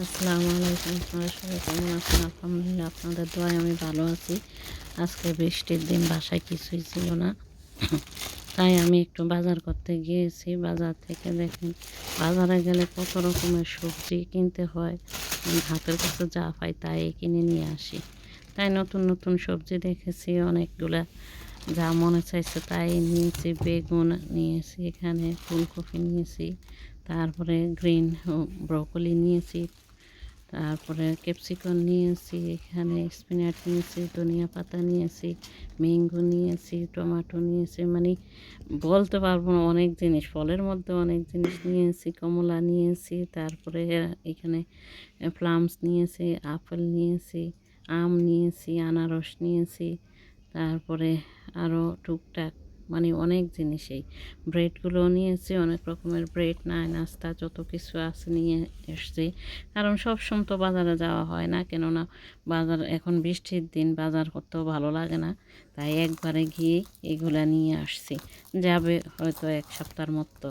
আসসালামু আলাইকুম। আপনারা সবাই কেমন আছেন? আলহামদুলিল্লাহ আপনাদের দোয়ায় আমি ভালো আছি। আজকে বৃষ্টির দিন, বাসায় কিছুই ছিল না। তাই আমি একটু বাজার করতে গিয়েছি। বাজার থেকে দেখেন, বাজারে গেলে কত রকমের সবজি কিনতে হয়। হাতের কাছে যা পাই তাই কিনে নিয়ে আসি। তাই নতুন নতুন সবজি দেখেছি অনেকগুলা। যা মনে চাইছে তাই নিয়েছি। বেগুন নিয়েছি, এখানে ফুলকপি নিয়েছি, তারপরে গ্রিন ব্রকলি নিয়েছি, তারপরে ক্যাপসিকাম নিয়েছি, এখানে স্পিনাচ নিয়েছি, ধনিয়া পাতা নিয়েছি, ম্যাঙ্গো নিয়েছি, টমেটো নিয়েছি, মানে বলতে পারবো না, অনেক জিনিস। ফলের মধ্যে অনেক জিনিস নিয়েছি, কমলা নিয়েছি, তারপরে এখানে প্লামস নিয়েছি, আপেল নিয়েছি, আম নিয়েছি, আনারস নিয়েছি, তারপরে আরও টুকটাক মানে অনেক জিনিসই। ব্রেডগুলো নিয়েছি, অনেক রকমের ব্রেড, নাস্তা যত কিছু আছে নিয়ে এসছি। কারণ সবসময় তো বাজারে যাওয়া হয় না, কেননা বাজার এখন বৃষ্টির দিন, বাজার করতেও ভালো লাগে না। তাই একবারে গিয়ে এগুলা নিয়ে আসছি। যাবে হয়তো এক সপ্তাহের মতো।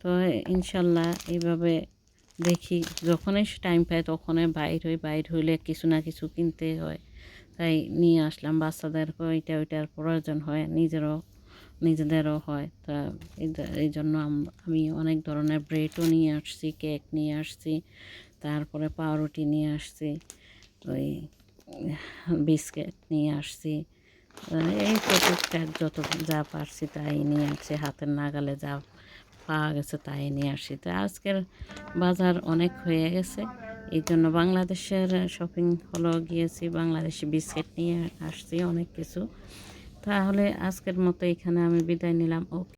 তো ইনশাল্লাহ এইভাবে দেখি, যখনই টাইম পাই তখনই বাইর হইলে কিছু না কিছু কিনতে হয়। তাই নিয়ে আসলাম। বাচ্চাদেরকেও এইটা ওইটার প্রয়োজন হয়, নিজেদেরও হয়। তা এই জন্য আমি অনেক ধরনের ব্রেডও নিয়ে আসছি, কেক নিয়ে আসছি, তারপরে পাউরুটি নিয়ে আসছি, ওই বিস্কিট নিয়ে আসছি। এই তো টুকটাক যত যা পারছি তাই নিয়ে আসছি, হাতের নাগালে যা পাওয়া গেছে তাই নিয়ে আসি। তো আজকের বাজার অনেক হয়ে গেছে, এই জন্য বাংলাদেশের শপিং হলো গিয়েছি, বাংলাদেশি বিস্কিট নিয়ে আসছি অনেক কিছু। তাহলে আজকের মতো এখানে আমি বিদায় নিলাম। ওকে।